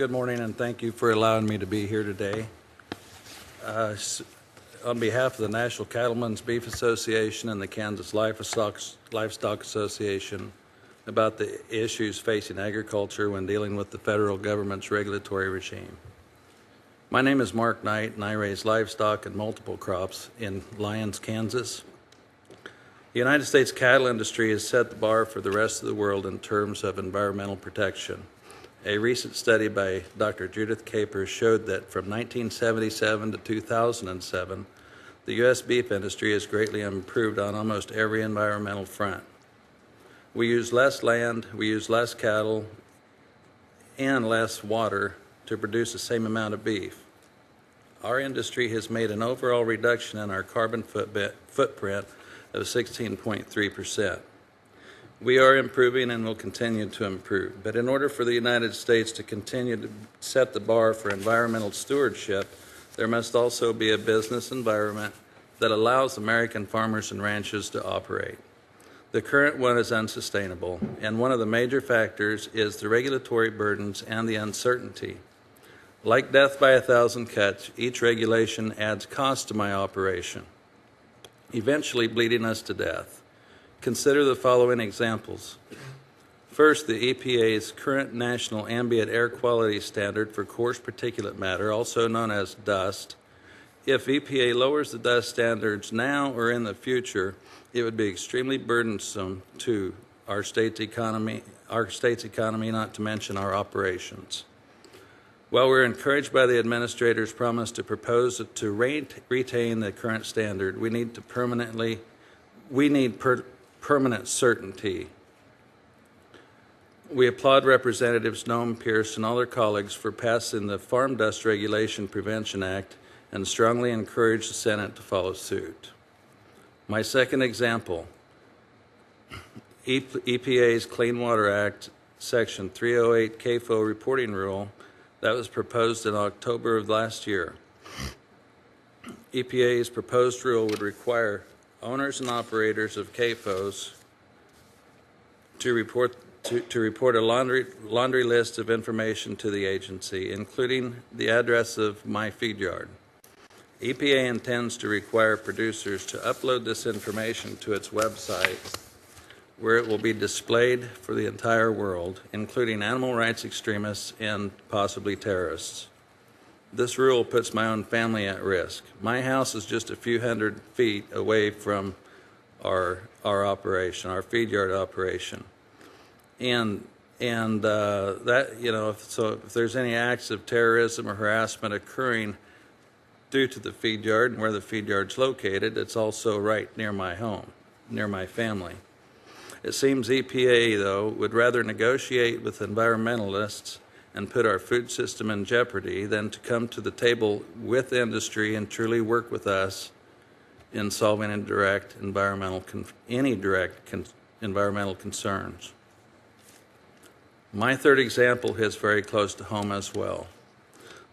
Good morning, and thank you for allowing me to be here today. On behalf of the National Cattlemen's Beef Association and the Kansas Livestock Association, about the issues facing agriculture when dealing with the federal government's regulatory regime. My name is Mark Knight, and I raise livestock and multiple crops in Lyons, Kansas. The United States cattle industry has set the bar for the rest of the world in terms of environmental protection. A recent study by Dr. Judith Capers showed that from 1977 to 2007, the U.S. beef industry has greatly improved on almost every environmental front. We use less land, we use less cattle, and less water to produce the same amount of beef. Our industry has made an overall reduction in our carbon footprint of 16.3%. We are improving and will continue to improve. But in order for the United States to continue to set the bar for environmental stewardship, there must also be a business environment that allows American farmers and ranchers to operate. The current one is unsustainable, and one of the major factors is the regulatory burdens and the uncertainty. Like death by 1,000 cuts, each regulation adds cost to my operation, eventually bleeding us to death. Consider the following examples. First, the EPA's current national ambient air quality standard for coarse particulate matter, also known as dust. If EPA lowers the dust standards now or in the future, it would be extremely burdensome to our state's economy, not to mention our operations. While we're encouraged by the administrator's promise to propose to retain the current standard, we need permanent certainty. We applaud Representatives Noam Pierce and all their colleagues for passing the Farm Dust Regulation Prevention Act and strongly encourage the Senate to follow suit. My second example, EPA's Clean Water Act, Section 308 CAFO reporting rule that was proposed in October of last year. EPA's proposed rule would require owners and operators of CAFOs to report a laundry list of information to the agency, including the address of my feed yard. EPA intends to require producers to upload this information to its website, where it will be displayed for the entire world, including animal rights extremists and possibly terrorists. This rule puts my own family at risk. My house is just a few hundred feet away from our operation, our feed yard operation. And that, if there's any acts of terrorism or harassment occurring due to the feed yard and where the feed yard's located, it's also right near my home, near my family. It seems EPA, though, would rather negotiate with environmentalists and put our food system in jeopardy than to come to the table with industry and truly work with us in solving any direct environmental concerns. My third example hits very close to home as well.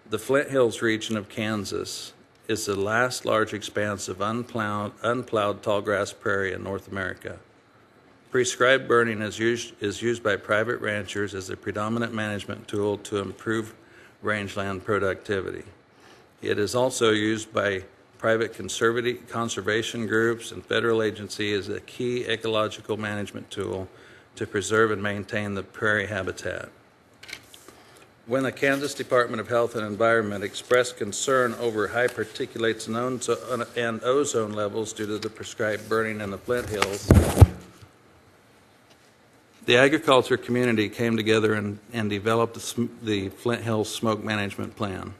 The Flint Hills region of Kansas is the last large expanse of unplowed tallgrass prairie in North America. Prescribed burning is used by private ranchers as a predominant management tool to improve rangeland productivity. It is also used by private conservation groups and federal agencies as a key ecological management tool to preserve and maintain the prairie habitat. When the Kansas Department of Health and Environment expressed concern over high particulates and ozone levels due to the prescribed burning in the Flint Hills, the agriculture community came together and developed the Flint Hills Smoke Management Plan.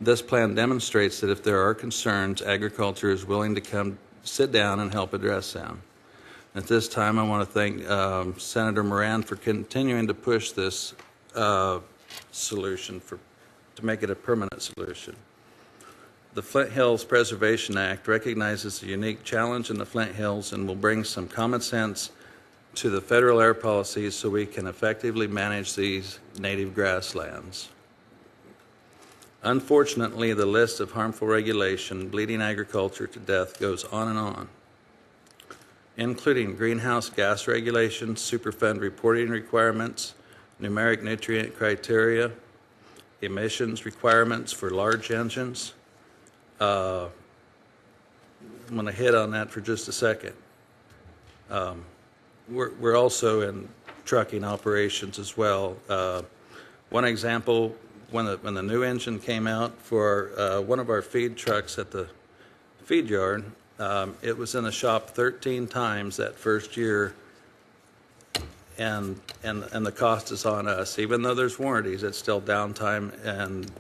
This plan demonstrates that if there are concerns, agriculture is willing to sit down and help address them. At this time, I want to thank Senator Moran for continuing to push this solution to make it a permanent solution. The Flint Hills Preservation Act recognizes the unique challenge in the Flint Hills and will bring some common sense to the federal air policies so we can effectively manage these native grasslands. Unfortunately, the list of harmful regulation bleeding agriculture to death goes on and on, including greenhouse gas regulations, Superfund reporting requirements, numeric nutrient criteria, emissions requirements for large engines. I'm going to hit on that for just a second. We're also in trucking operations as well. One example, when the new engine came out for one of our feed trucks at the feed yard, it was in the shop 13 times that first year, and the cost is on us. Even though there's warranties, it's still downtime, and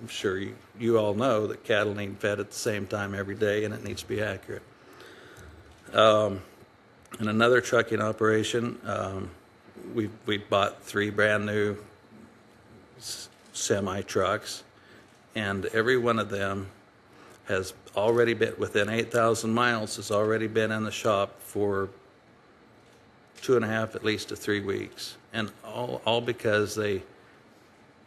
I'm sure you all know that cattle need fed at the same time every day, and it needs to be accurate. In another trucking operation, we bought 3 brand new semi trucks, and every one of them has already been within 8,000 miles, has already been in the shop for 2.5 at least to 3 weeks, and all because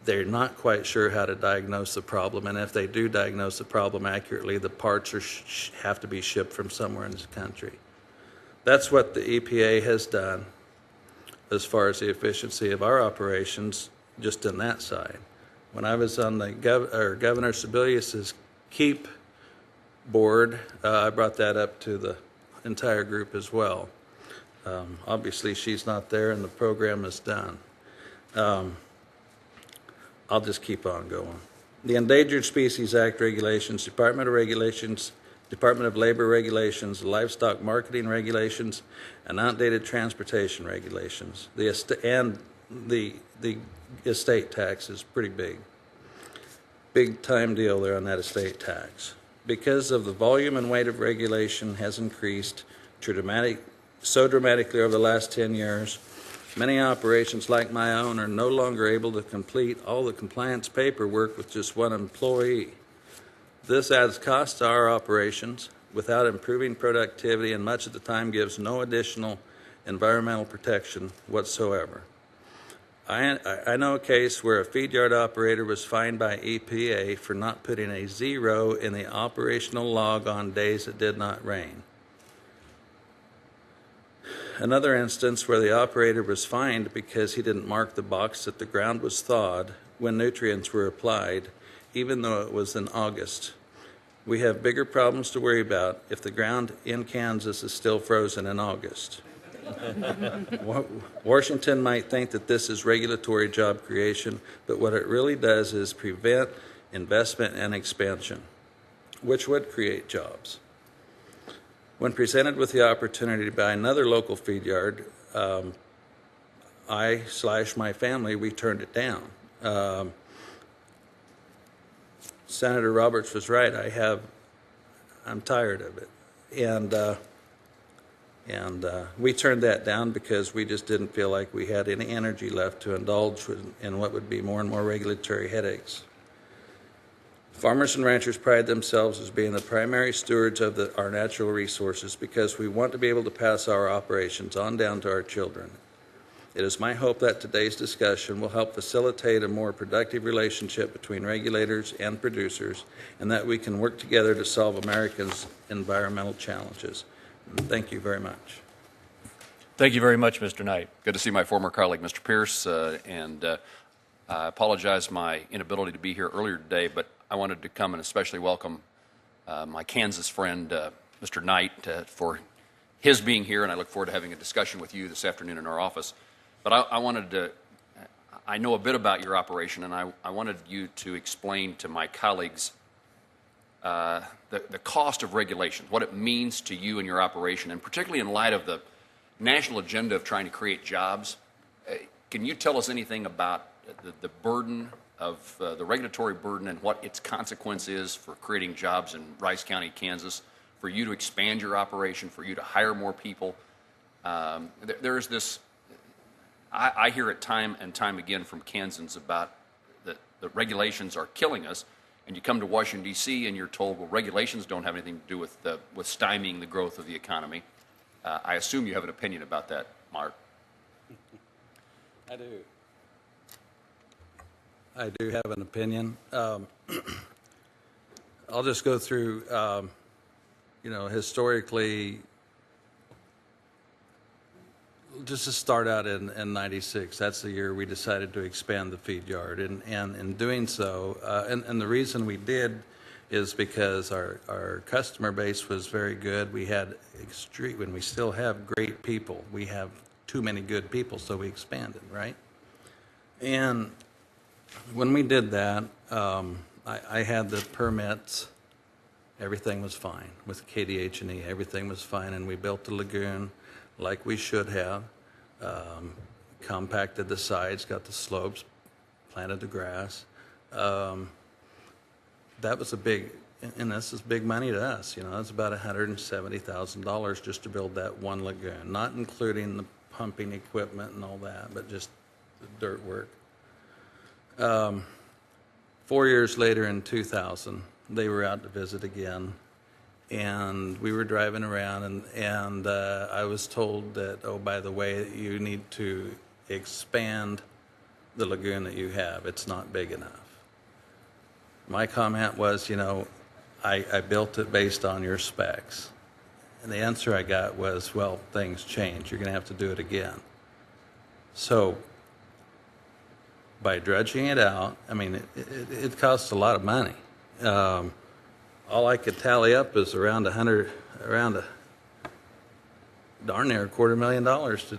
they're not quite sure how to diagnose the problem, and if they do diagnose the problem accurately, the parts have to be shipped from somewhere in this country. That's what the EPA has done as far as the efficiency of our operations, just in that side. When I was on the Governor Sebelius's KEEP board, I brought that up to the entire group as well. Obviously, she's not there, and the program is done. I'll just keep on going. The Endangered Species Act regulations, Department of Regulations, Department of Labor regulations, livestock marketing regulations, and outdated transportation regulations. The estate tax is pretty big. Big time deal there on that estate tax. Because of the volume and weight of regulation has increased so dramatically over the last 10 years, many operations like my own are no longer able to complete all the compliance paperwork with just one employee. This adds cost to our operations without improving productivity, and much of the time gives no additional environmental protection whatsoever. I know a case where a feed yard operator was fined by EPA for not putting a 0 in the operational log on days it did not rain. Another instance where the operator was fined because he didn't mark the box that the ground was thawed when nutrients were applied, even though it was in August. We have bigger problems to worry about if the ground in Kansas is still frozen in August. Washington might think that this is regulatory job creation, but what it really does is prevent investment and expansion, which would create jobs. When presented with the opportunity to buy another local feed yard, my family, we turned it down. Senator Roberts was right. I'm tired of it. And we turned that down because we just didn't feel like we had any energy left to indulge in what would be more and more regulatory headaches. Farmers and ranchers pride themselves as being the primary stewards of our natural resources because we want to be able to pass our operations on down to our children. It is my hope that today's discussion will help facilitate a more productive relationship between regulators and producers, and that we can work together to solve America's environmental challenges. Thank you very much. Thank you very much, Mr. Knight. Good to see my former colleague, Mr. Pierce, and I apologize my inability to be here earlier today, but I wanted to come and especially welcome my Kansas friend, Mr. Knight, for his being here, and I look forward to having a discussion with you this afternoon in our office. But I know a bit about your operation, and I wanted you to explain to my colleagues the cost of regulation, what it means to you and your operation, and particularly in light of the national agenda of trying to create jobs. Can you tell us anything about the burden of the regulatory burden and what its consequence is for creating jobs in Rice County, Kansas, for you to expand your operation, for you to hire more people? There's this, I hear it time and time again from Kansans about the regulations are killing us, and you come to Washington, D.C., and you're told, well, regulations don't have anything to do with stymieing the growth of the economy. I assume you have an opinion about that, Mark. I do have an opinion. I'll just go through, historically, just to start out in 96, that's the year we decided to expand the feed yard. And in doing so, and the reason we did is because our customer base was very good. We had and we still have great people. We have too many good people, so we expanded, right? And when we did that, I had the permits. Everything was fine with KDH&E. Everything was fine, and we built the lagoon like we should have. Compacted the sides, got the slopes, planted the grass. That was a big, and this is big money to us. You know, it's about $170,000 just to build that one lagoon, not including the pumping equipment and all that, but just the dirt work. 4 years later, in 2000, they were out to visit again, and we were driving around, and I was told that, oh, by the way, you need to expand the lagoon that you have. It's not big enough. My comment was, you know, I built it based on your specs. And the answer I got was, well, things change. You're going to have to do it again. So by dredging it out, I mean, it costs a lot of money. All I could tally up is around darn near $250,000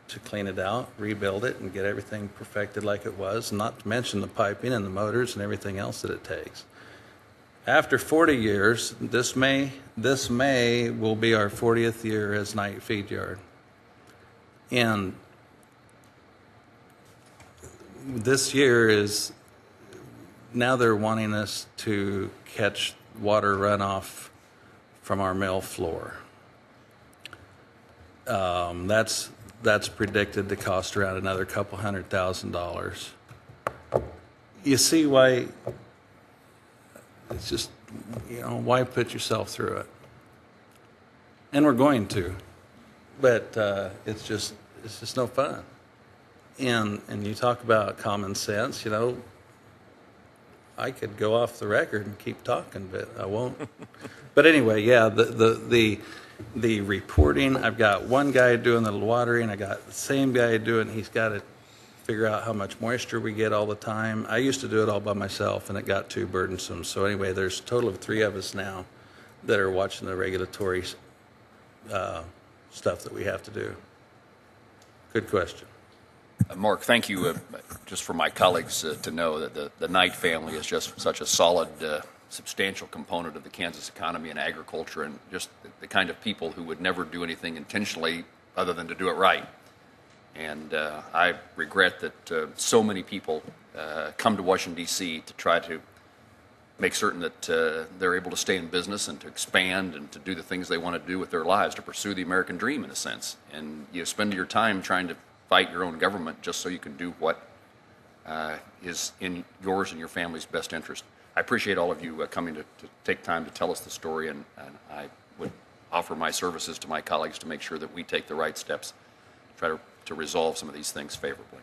to clean it out, rebuild it, and get everything perfected like it was, not to mention the piping and the motors and everything else that it takes. After 40 years, this May will be our 40th year as Knight Feed Yard. And this year is, now they're wanting us to catch water runoff from our mill floor. That's predicted to cost around another couple $100,000. You see why, it's just, you know, why put yourself through it? And we're going to, but it's just no fun. And you talk about common sense, you know, I could go off the record and keep talking, but I won't. But anyway, yeah, the reporting, I've got one guy doing the watering, I got the same guy doing, he's got to figure out how much moisture we get all the time. I used to do it all by myself, and it got too burdensome. So anyway, there's a total of 3 of us now that are watching the regulatory stuff that we have to do. Good question. Mark, thank you. Just for my colleagues to know that the Knight family is just such a solid, substantial component of the Kansas economy and agriculture, and just the kind of people who would never do anything intentionally other than to do it right. And I regret that so many people come to Washington, D.C. to try to make certain that they're able to stay in business and to expand and to do the things they want to do with their lives, to pursue the American dream in a sense. And you spend your time trying to fight your own government just so you can do what is in yours and your family's best interest. I appreciate all of you coming to take time to tell us the story, and I would offer my services to my colleagues to make sure that we take the right steps to try to resolve some of these things favorably.